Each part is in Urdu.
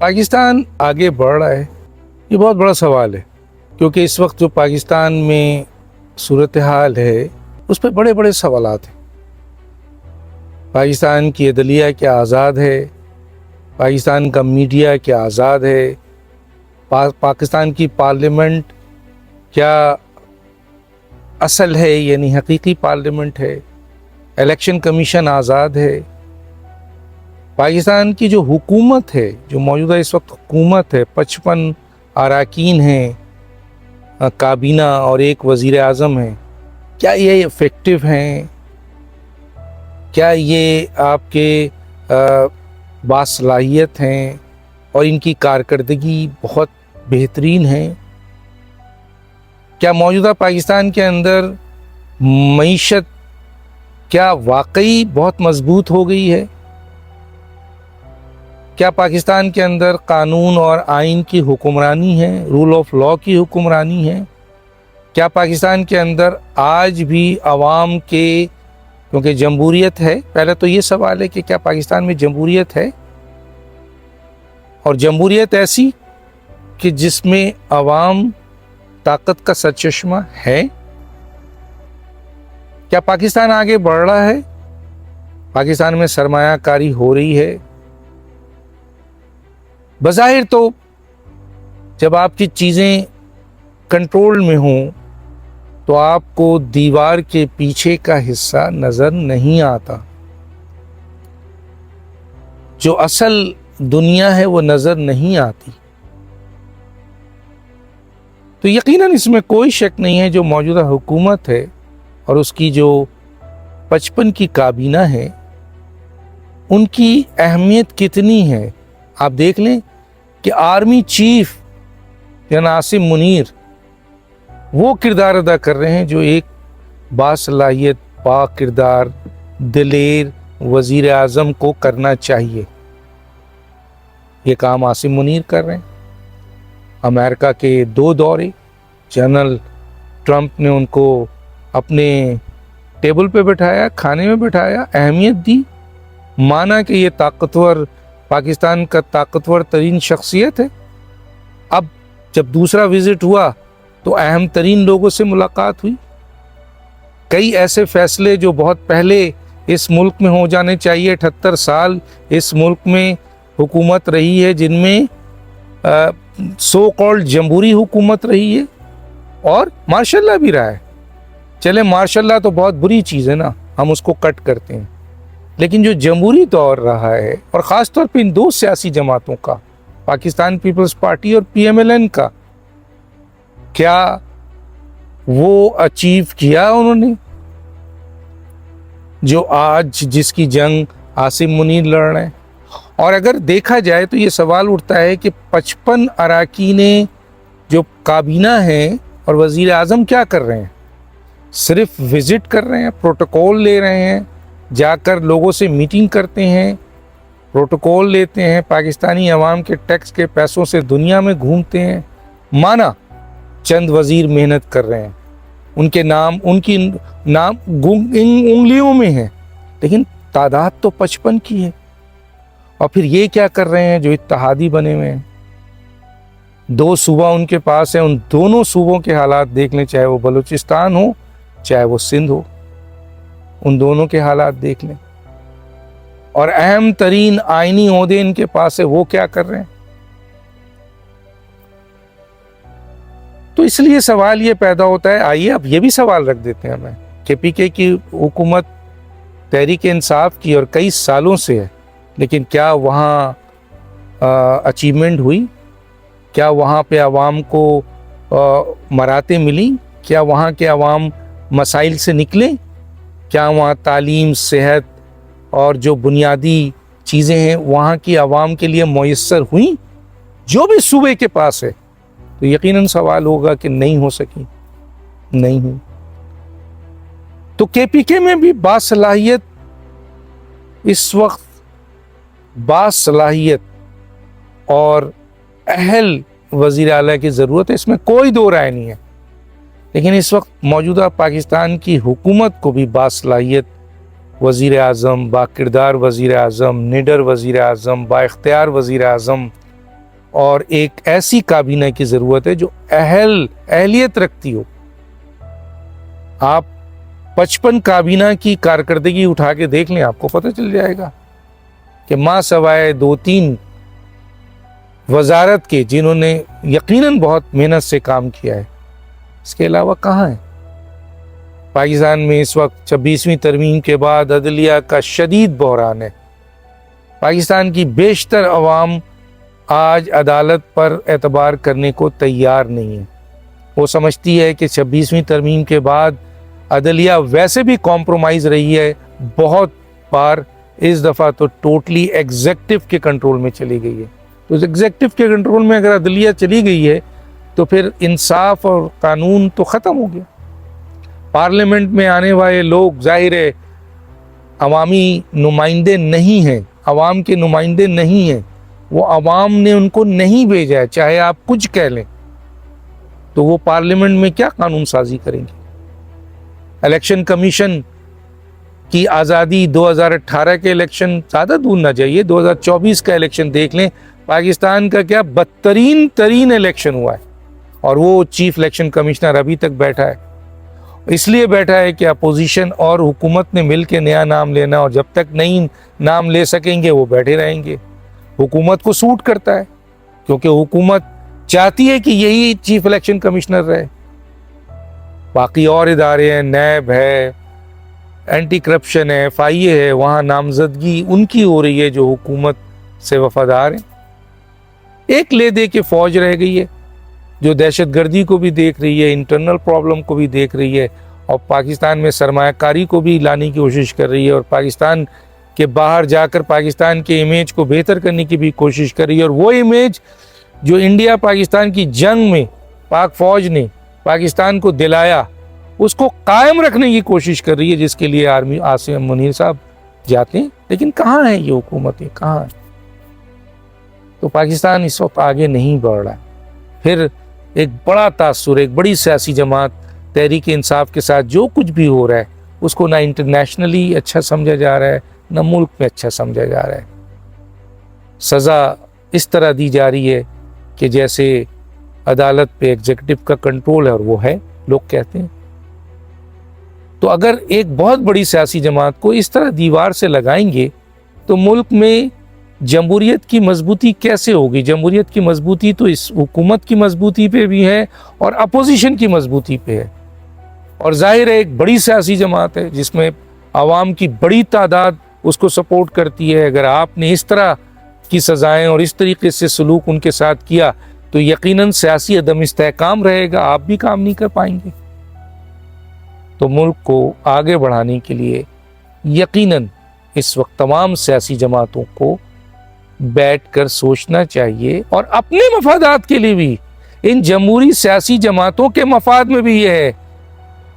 پاکستان آگے بڑھ رہا ہے، یہ بہت بڑا سوال ہے، کیونکہ اس وقت جو پاکستان میں صورتحال ہے اس پہ بڑے بڑے سوالات ہیں۔ پاکستان کی عدلیہ کیا آزاد ہے؟ پاکستان کا میڈیا کیا آزاد ہے؟ پاکستان کی پارلیمنٹ کیا اصل ہے، یعنی حقیقی پارلیمنٹ ہے؟ الیکشن کمیشن آزاد ہے؟ پاکستان کی جو حکومت ہے، جو موجودہ اس وقت حکومت ہے، 55 اراکین ہیں، کابینہ اور ایک وزیر اعظم ہے، کیا یہ افیکٹو ہیں؟ کیا یہ آپ کے باصلاحیت ہیں اور ان کی کارکردگی بہت بہترین ہے؟ کیا موجودہ پاکستان کے اندر معیشت کیا واقعی بہت مضبوط ہو گئی ہے؟ کیا پاکستان کے اندر قانون اور آئین کی حکمرانی ہے، رول آف لا کی حکمرانی ہے؟ کیا پاکستان کے اندر آج بھی عوام کے، کیونکہ جمہوریت ہے، پہلے تو یہ سوال ہے کہ کیا پاکستان میں جمہوریت ہے، اور جمہوریت ایسی کہ جس میں عوام طاقت کا سرچشمہ ہے؟ کیا پاکستان آگے بڑھ رہا ہے؟ پاکستان میں سرمایہ کاری ہو رہی ہے؟ بظاہر تو جب آپ کی چیزیں کنٹرول میں ہوں تو آپ کو دیوار کے پیچھے کا حصہ نظر نہیں آتا، جو اصل دنیا ہے وہ نظر نہیں آتی۔ تو یقیناً اس میں کوئی شک نہیں ہے جو موجودہ حکومت ہے اور اس کی جو 55 کی کابینہ ہے، ان کی اہمیت کتنی ہے۔ آپ دیکھ لیں کہ آرمی چیف جناب عاصم منیر وہ کردار ادا کر رہے ہیں جو ایک باصلاحیت، پاک کردار، دلیر وزیر اعظم کو کرنا چاہیے۔ یہ کام عاصم منیر کر رہے ہیں۔ امریکہ کے 2 دورے، جنرل ٹرمپ نے ان کو اپنے ٹیبل پہ بٹھایا، کھانے میں بٹھایا، اہمیت دی، مانا کہ یہ طاقتور، پاکستان کا طاقتور ترین شخصیت ہے۔ اب جب دوسرا وزٹ ہوا تو اہم ترین لوگوں سے ملاقات ہوئی۔ کئی ایسے فیصلے جو بہت پہلے اس ملک میں ہو جانے چاہیے، 78 سال اس ملک میں حکومت رہی ہے، جن میں سو کالڈ جمہوری حکومت رہی ہے اور مارشل اللہ بھی رہا ہے۔ چلے مارشل اللہ تو بہت بری چیز ہے نا، ہم اس کو کٹ کرتے ہیں، لیکن جو جمہوری دور رہا ہے، اور خاص طور پہ ان 2 سیاسی جماعتوں کا، پاکستان پیپلز پارٹی اور PMLN کا، کیا وہ اچیو کیا انہوں نے جو آج جس کی جنگ عاصم منیر لڑ رہے ہیں؟ اور اگر دیکھا جائے تو یہ سوال اٹھتا ہے کہ 55 اراکین جو کابینہ ہیں اور وزیر اعظم کیا کر رہے ہیں؟ صرف وزٹ کر رہے ہیں، پروٹوکول لے رہے ہیں، جا کر لوگوں سے میٹنگ کرتے ہیں، پروٹوکول لیتے ہیں، پاکستانی عوام کے ٹیکس کے پیسوں سے دنیا میں گھومتے ہیں، مانا چند وزیر محنت کر رہے ہیں، ان کے نام، ان کی نام انگلیوں میں ہیں، لیکن تعداد تو 55 کی ہے۔ اور پھر یہ کیا کر رہے ہیں جو اتحادی بنے ہوئے ہیں؟ 2 صوبہ ان کے پاس ہیں، ان دونوں صوبوں کے حالات دیکھ لیں، چاہے وہ بلوچستان ہو چاہے وہ سندھ ہو، ان دونوں کے حالات دیکھ لیں۔ اور اہم ترین آئینی عہدے ان کے پاس ہے، وہ کیا کر رہے ہیں؟ تو اس لیے سوال یہ پیدا ہوتا ہے، آئیے اب یہ بھی سوال رکھ دیتے ہیں ہمیں کہ PK کی حکومت تحریک انصاف کی اور کئی سالوں سے ہے، لیکن کیا وہاں اچیومنٹ ہوئی؟ کیا وہاں پہ عوام کو مراتیں ملیں؟ کیا وہاں کے عوام مسائل سے نکلیں؟ کیا وہاں تعلیم، صحت اور جو بنیادی چیزیں ہیں وہاں کی عوام کے لیے میسر ہوئیں جو بھی صوبے کے پاس ہے؟ تو یقیناً سوال ہوگا کہ نہیں ہو سکی، نہیں ہوئی۔ تو KPK میں بھی باصلاحیت، اس وقت باصلاحیت اور اہل وزیر اعلیٰ کی ضرورت ہے، اس میں کوئی دو رائے نہیں ہے، لیکن اس وقت موجودہ پاکستان کی حکومت کو بھی باصلاحیت وزیر اعظم، با کردار وزیر اعظم، نڈر وزیر اعظم، با اختیار وزیر اعظم اور ایک ایسی کابینہ کی ضرورت ہے جو اہلیت رکھتی ہو. آپ 55 کابینہ کی کارکردگی اٹھا کے دیکھ لیں, آپ کو پتہ چل جائے گا کہ ماں سوائے 2-3 وزارت کے جنہوں نے یقیناً بہت محنت سے کام کیا ہے, اس کے علاوہ کہاں ہے. پاکستان میں اس وقت 26ویں ترمیم کے بعد عدلیہ کا شدید بحران ہے. پاکستان کی بیشتر عوام آج عدالت پر اعتبار کرنے کو تیار نہیں ہے. وہ سمجھتی ہے کہ 26ویں ترمیم کے بعد عدلیہ ویسے بھی کمپرومائز رہی ہے بہت بار, اس دفعہ تو ٹوٹلی ایگزیکٹو کے کنٹرول میں چلی گئی ہے. تو ایگزیکٹو کے کنٹرول میں اگر عدلیہ چلی گئی ہے تو پھر انصاف اور قانون تو ختم ہو گیا. پارلیمنٹ میں آنے والے لوگ ظاہر ہے عوامی نمائندے نہیں ہیں, عوام کے نمائندے نہیں ہیں, وہ عوام نے ان کو نہیں بھیجا ہے. چاہے آپ کچھ کہہ لیں تو وہ پارلیمنٹ میں کیا قانون سازی کریں گے. الیکشن کمیشن کی آزادی 2018 کے الیکشن زیادہ دور نہ جائیے, 2024 کا الیکشن دیکھ لیں. پاکستان کا کیا بدترین ترین الیکشن ہوا ہے, اور وہ چیف الیکشن کمشنر ابھی تک بیٹھا ہے. اس لیے بیٹھا ہے کہ اپوزیشن اور حکومت نے مل کے نیا نام لینا, اور جب تک نئی نام لے سکیں گے وہ بیٹھے رہیں گے. حکومت کو سوٹ کرتا ہے کیونکہ حکومت چاہتی ہے کہ یہی چیف الیکشن کمشنر رہے. باقی اور ادارے ہیں, نیب ہے, اینٹی کرپشن ہے, FIA ہے, وہاں نامزدگی ان کی ہو رہی ہے جو حکومت سے وفادار ہیں. ایک لے دے کے فوج رہ گئی ہے جو دہشت گردی کو بھی دیکھ رہی ہے, انٹرنل پرابلم کو بھی دیکھ رہی ہے, اور پاکستان میں سرمایہ کاری کو بھی لانے کی کوشش کر رہی ہے, اور پاکستان کے باہر جا کر پاکستان کے امیج کو بہتر کرنے کی بھی کوشش کر رہی ہے. اور وہ امیج جو انڈیا پاکستان کی جنگ میں پاک فوج نے پاکستان کو دلایا, اس کو قائم رکھنے کی کوشش کر رہی ہے, جس کے لیے آرمی عاصم منیر صاحب جاتے ہیں. لیکن کہاں ہے یہ حکومتیں, کہاں ہے؟ تو پاکستان اس وقت آگے نہیں بڑھ رہا ہے. پھر ایک بڑا تاثر, ایک بڑی سیاسی جماعت تحریک انصاف کے ساتھ جو کچھ بھی ہو رہا ہے اس کو نہ انٹرنیشنلی اچھا سمجھا جا رہا ہے نہ ملک میں اچھا سمجھا جا رہا ہے. سزا اس طرح دی جا رہی ہے کہ جیسے عدالت پہ ایگزیکٹو کا کنٹرول ہے, اور وہ ہے, لوگ کہتے ہیں. تو اگر ایک بہت بڑی سیاسی جماعت کو اس طرح دیوار سے لگائیں گے تو ملک میں جمہوریت کی مضبوطی کیسے ہوگی؟ جمہوریت کی مضبوطی تو اس حکومت کی مضبوطی پہ بھی ہے اور اپوزیشن کی مضبوطی پہ ہے. اور ظاہر ہے ایک بڑی سیاسی جماعت ہے جس میں عوام کی بڑی تعداد اس کو سپورٹ کرتی ہے. اگر آپ نے اس طرح کی سزائیں اور اس طریقے سے سلوک ان کے ساتھ کیا تو یقیناً سیاسی عدم استحکام رہے گا, آپ بھی کام نہیں کر پائیں گے. تو ملک کو آگے بڑھانے کے لیے یقیناً اس وقت تمام سیاسی جماعتوں کو بیٹھ کر سوچنا چاہیے, اور اپنے مفادات کے لیے بھی. ان جمہوری سیاسی جماعتوں کے مفاد میں بھی یہ ہے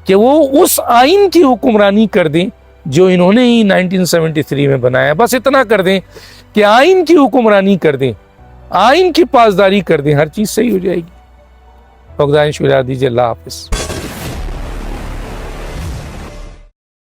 کہ وہ اس آئین کی حکمرانی کر دیں جو انہوں نے ہی 1973 میں بنایا. بس اتنا کر دیں کہ آئین کی حکمرانی کر دیں, آئین کی پاسداری کر دیں, ہر چیز صحیح ہو جائے گی. فقدان شکریہ دیجیے. اللہ حافظ.